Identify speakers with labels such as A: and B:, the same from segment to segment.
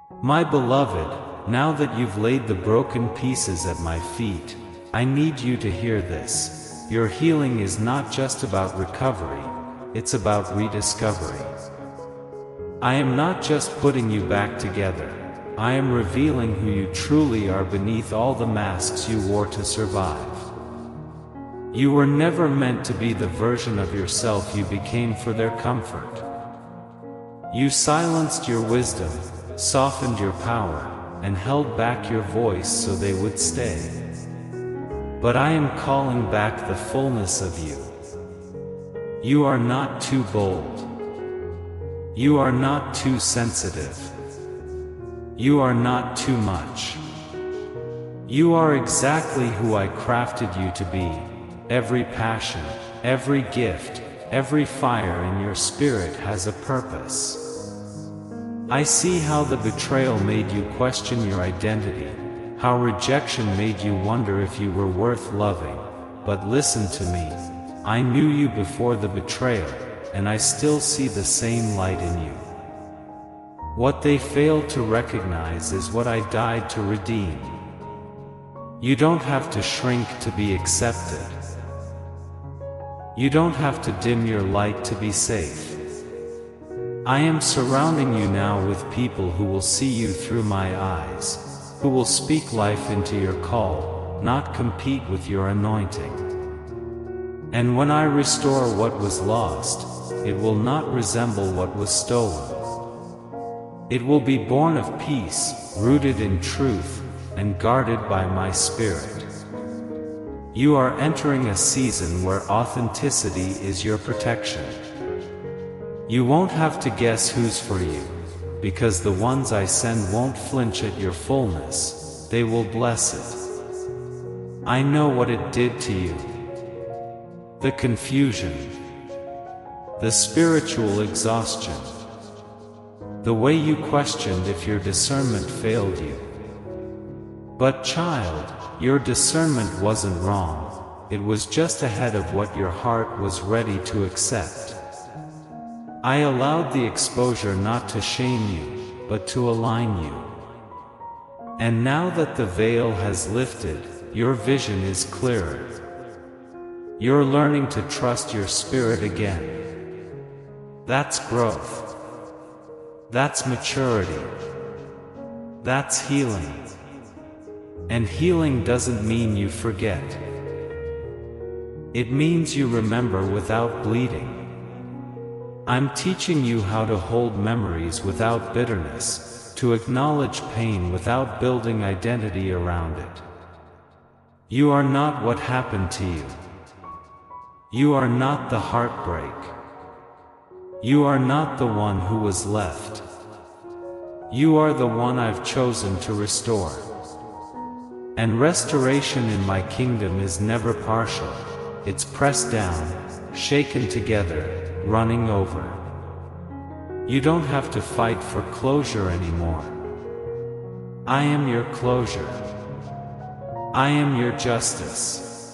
A: My beloved, now that you've laid the broken pieces at my feet, I need you to hear this. Your healing is not just about recovery, it's about rediscovery. I am not just putting you back together, I am revealing who you truly are beneath all the masks you wore to survive. You were never meant to be the version of yourself you became for their comfort. You silenced your wisdom, softened your power, and held back your voice so they would stay. But I am calling back the fullness of you. You are not too bold. You are not too sensitive. You are not too much. You are exactly who I crafted you to be. Every passion, every gift, every fire in your spirit has a purpose. I see how the betrayal made you question your identity, how rejection made you wonder if you were worth loving. But listen to me, I knew you before the betrayal, and I still see the same light in you. What they failed to recognize is what I died to redeem. You don't have to shrink to be accepted. You don't have to dim your light to be safe. I am surrounding you now with people who will see you through my eyes, who will speak life into your call, not compete with your anointing. And when I restore what was lost, it will not resemble what was stolen. It will be born of peace, rooted in truth, and guarded by my Spirit. You are entering a season where authenticity is your protection. You won't have to guess who's for you, because the ones I send won't flinch at your fullness, they will bless it. I know what it did to you. The confusion, the spiritual exhaustion, the way you questioned if your discernment failed you. But child, your discernment wasn't wrong, it was just ahead of what your heart was ready to accept. I allowed the exposure not to shame you, but to align you. And now that the veil has lifted, your vision is clearer. You're learning to trust your spirit again. That's growth. That's maturity. That's healing. And healing doesn't mean you forget. It means you remember without bleeding. I'm teaching you how to hold memories without bitterness, to acknowledge pain without building identity around it. You are not what happened to you. You are not the heartbreak. You are not the one who was left. You are the one I've chosen to restore. And restoration in my kingdom is never partial. It's pressed down, shaken together, running over. You don't have to fight for closure anymore. I am your closure. I am your justice.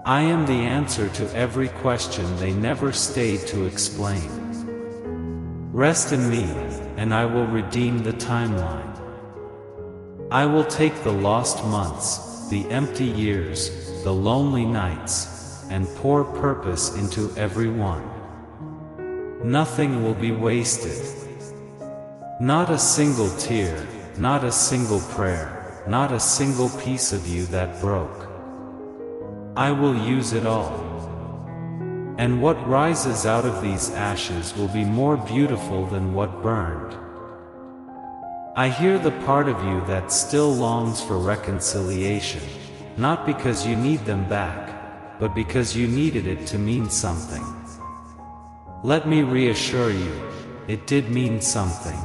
A: I am the answer to every question they never stayed to explain. Rest in me, and I will redeem the timeline. I will take the lost months, the empty years, the lonely nights, and pour purpose into every one. Nothing will be wasted. Not a single tear, not a single prayer, not a single piece of you that broke. I will use it all. And what rises out of these ashes will be more beautiful than what burned. I hear the part of you that still longs for reconciliation, not because you need them back, but because you needed it to mean something. Let me reassure you, it did mean something.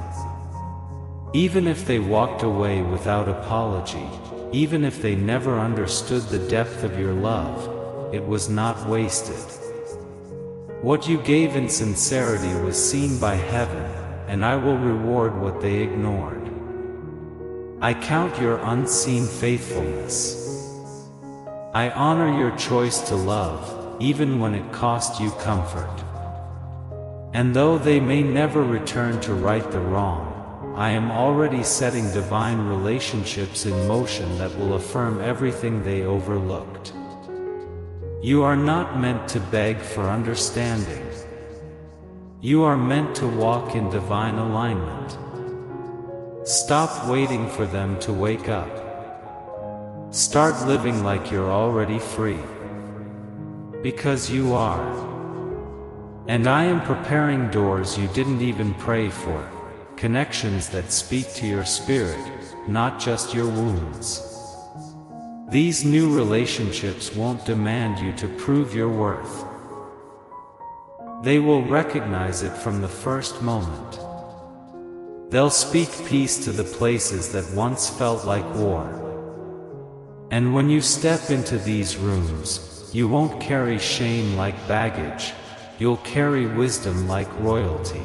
A: Even if they walked away without apology, even if they never understood the depth of your love, it was not wasted. What you gave in sincerity was seen by heaven, and I will reward what they ignored. I count your unseen faithfulness. I honor your choice to love, even when it cost you comfort. And though they may never return to right the wrong, I am already setting divine relationships in motion that will affirm everything they overlooked. You are not meant to beg for understanding. You are meant to walk in divine alignment. Stop waiting for them to wake up. Start living like you're already free. Because you are. And I am preparing doors you didn't even pray for, connections that speak to your spirit, not just your wounds. These new relationships won't demand you to prove your worth. They will recognize it from the first moment. They'll speak peace to the places that once felt like war. And when you step into these rooms, you won't carry shame like baggage, you'll carry wisdom like royalty.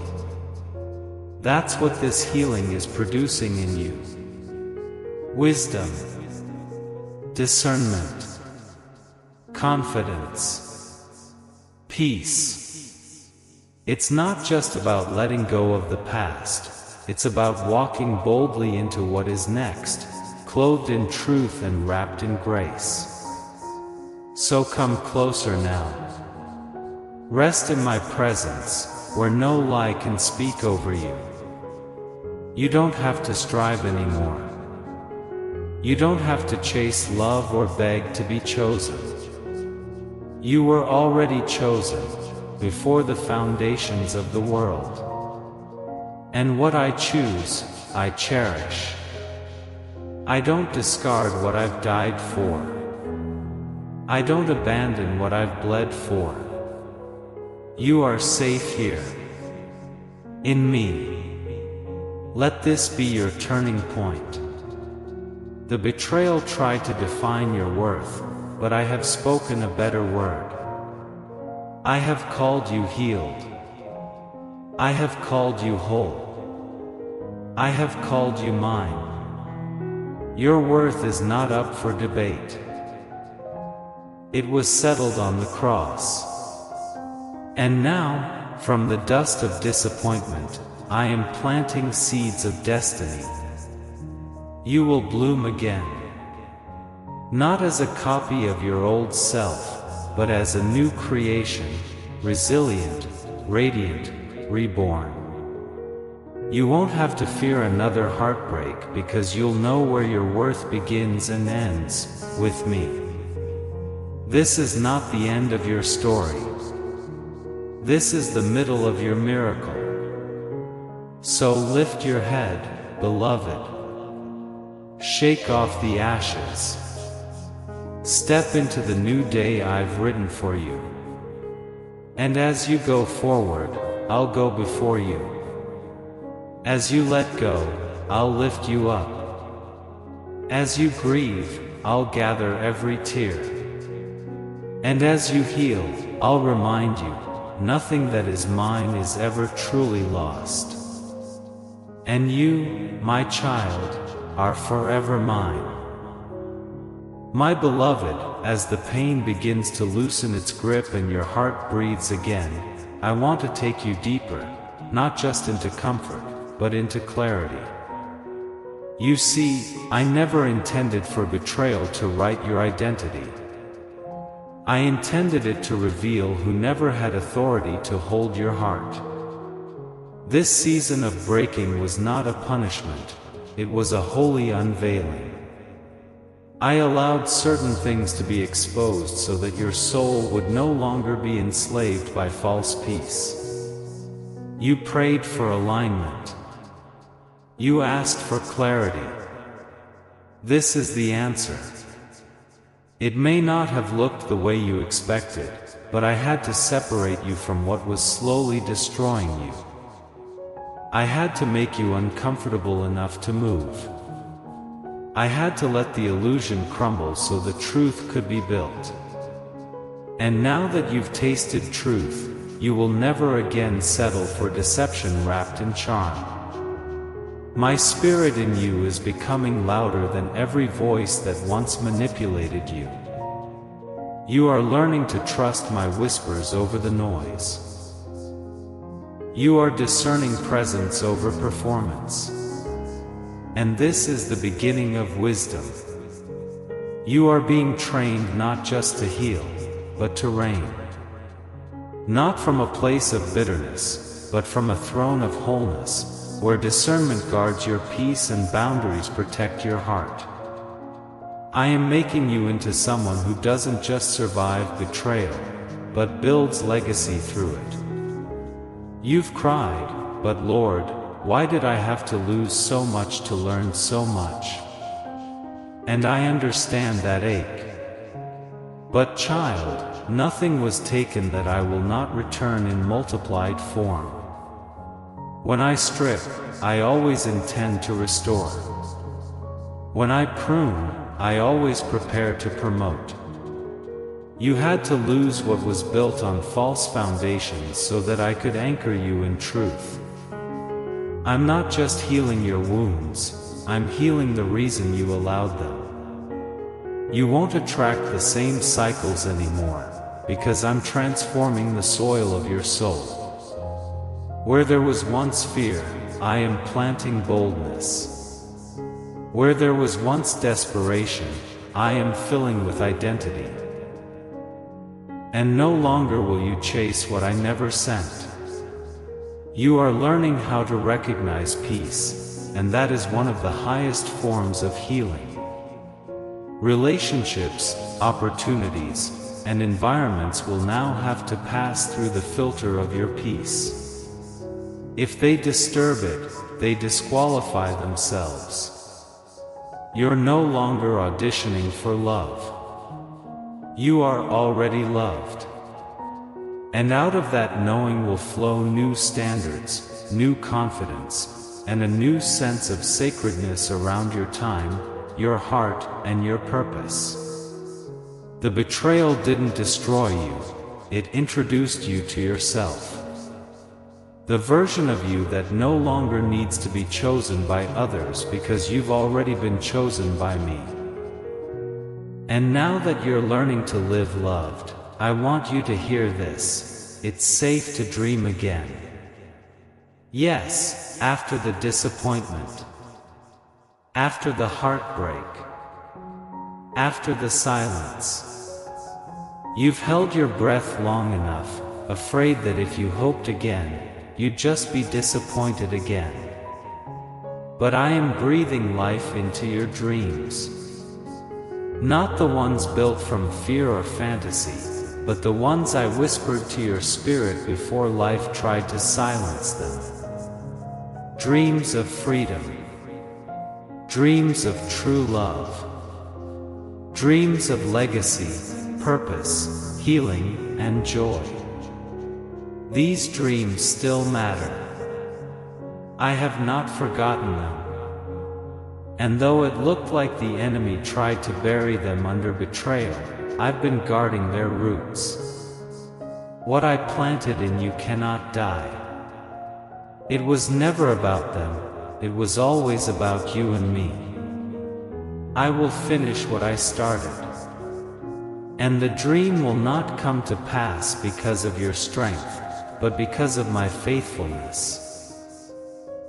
A: That's what this healing is producing in you. Wisdom, discernment, confidence, peace. It's not just about letting go of the past, it's about walking boldly into what is next, clothed in truth and wrapped in grace. So come closer now. Rest in my presence, where no lie can speak over you. You don't have to strive anymore. You don't have to chase love or beg to be chosen. You were already chosen, before the foundations of the world. And what I choose, I cherish. I don't discard what I've died for. I don't abandon what I've bled for. You are safe here. In me. Let this be your turning point. The betrayal tried to define your worth, but I have spoken a better word. I have called you healed. I have called you whole. I have called you mine. Your worth is not up for debate. It was settled on the cross. And now, from the dust of disappointment, I am planting seeds of destiny. You will bloom again. Not as a copy of your old self, but as a new creation, resilient, radiant, reborn. You won't have to fear another heartbreak because you'll know where your worth begins and ends, with me. This is not the end of your story. This is the middle of your miracle. So lift your head, beloved. Shake off the ashes. Step into the new day I've written for you. And as you go forward, I'll go before you. As you let go, I'll lift you up. As you grieve, I'll gather every tear. And as you heal, I'll remind you, nothing that is mine is ever truly lost. And you, my child, are forever mine. My beloved, as the pain begins to loosen its grip and your heart breathes again, I want to take you deeper, not just into comfort, but into clarity. You see, I never intended for betrayal to write your identity. I intended it to reveal who never had authority to hold your heart. This season of breaking was not a punishment, it was a holy unveiling. I allowed certain things to be exposed so that your soul would no longer be enslaved by false peace. You prayed for alignment. You asked for clarity. This is the answer. It may not have looked the way you expected, but I had to separate you from what was slowly destroying you. I had to make you uncomfortable enough to move. I had to let the illusion crumble so the truth could be built. And now that you've tasted truth, you will never again settle for deception wrapped in charm. My spirit in you is becoming louder than every voice that once manipulated you. You are learning to trust my whispers over the noise. You are discerning presence over performance. And this is the beginning of wisdom. You are being trained not just to heal, but to reign. Not from a place of bitterness, but from a throne of wholeness, where discernment guards your peace and boundaries protect your heart. I am making you into someone who doesn't just survive betrayal, but builds legacy through it. You've cried, but Lord, why did I have to lose so much to learn so much? And I understand that ache. But child, nothing was taken that I will not return in multiplied form. When I strip, I always intend to restore. When I prune, I always prepare to promote. You had to lose what was built on false foundations so that I could anchor you in truth. I'm not just healing your wounds, I'm healing the reason you allowed them. You won't attract the same cycles anymore, because I'm transforming the soil of your soul. Where there was once fear, I am planting boldness. Where there was once desperation, I am filling with identity. And no longer will you chase what I never sent. You are learning how to recognize peace, and that is one of the highest forms of healing. Relationships, opportunities, and environments will now have to pass through the filter of your peace. If they disturb it, they disqualify themselves. You're no longer auditioning for love. You are already loved. And out of that knowing will flow new standards, new confidence, and a new sense of sacredness around your time, your heart, and your purpose. The betrayal didn't destroy you, it introduced you to yourself. The version of you that no longer needs to be chosen by others because you've already been chosen by me. And now that you're learning to live loved, I want you to hear this: it's safe to dream again. Yes, after the disappointment, after the heartbreak, after the silence. You've held your breath long enough, afraid that if you hoped again, you'd just be disappointed again. But I am breathing life into your dreams. Not the ones built from fear or fantasy, but the ones I whispered to your spirit before life tried to silence them. Dreams of freedom. Dreams of true love. Dreams of legacy, purpose, healing, and joy. These dreams still matter. I have not forgotten them. And though it looked like the enemy tried to bury them under betrayal, I've been guarding their roots. What I planted in you cannot die. It was never about them, it was always about you and me. I will finish what I started. And the dream will not come to pass because of your strength, but because of my faithfulness.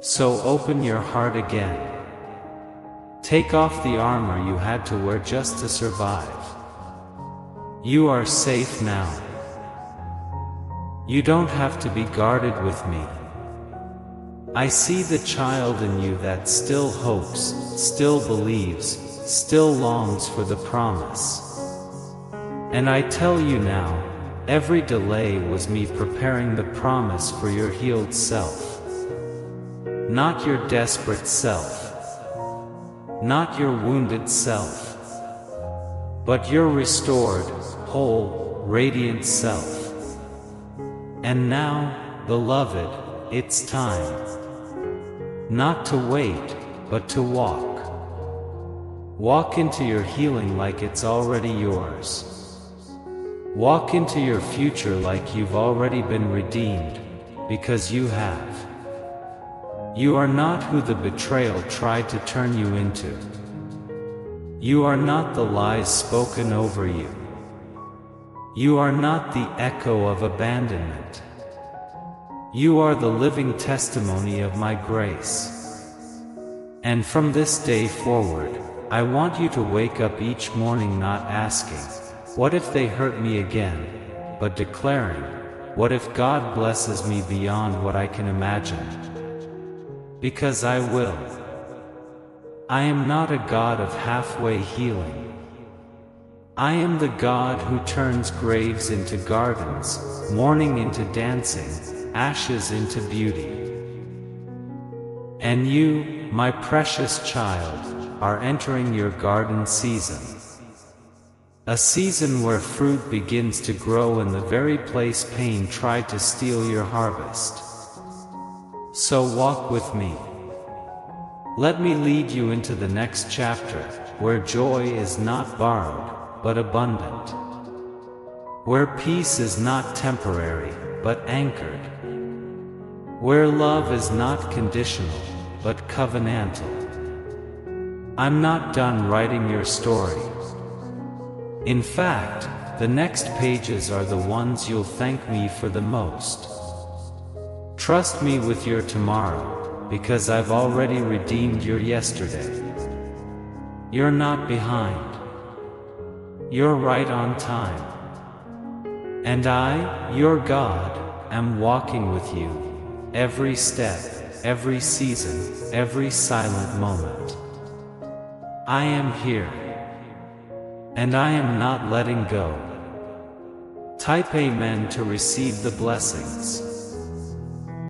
A: So open your heart again. Take off the armor you had to wear just to survive. You are safe now. You don't have to be guarded with me. I see the child in you that still hopes, still believes, still longs for the promise. And I tell you now, every delay was me preparing the promise for your healed self. Not your desperate self. Not your wounded self. But your restored, whole, radiant self. And now, beloved, it's time. Not to wait, but to walk. Walk into your healing like it's already yours. Walk into your future like you've already been redeemed, because you have. You are not who the betrayal tried to turn you into. You are not the lies spoken over you. You are not the echo of abandonment. You are the living testimony of my grace. And from this day forward, I want you to wake up each morning not asking, "What if they hurt me again?" but declaring, "What if God blesses me beyond what I can imagine?" Because I will. I am not a God of halfway healing. I am the God who turns graves into gardens, mourning into dancing, ashes into beauty. And you, my precious child, are entering your garden season. A season where fruit begins to grow in the very place pain tried to steal your harvest. So walk with me. Let me lead you into the next chapter, where joy is not borrowed, but abundant. Where peace is not temporary, but anchored. Where love is not conditional, but covenantal. I'm not done writing your story. In fact, the next pages are the ones you'll thank me for the most. Trust me with your tomorrow, because I've already redeemed your yesterday. You're not behind. You're right on time. And I, your God, am walking with you, every step, every season, every silent moment. I am here. And I am not letting go. Type Amen to receive the blessings.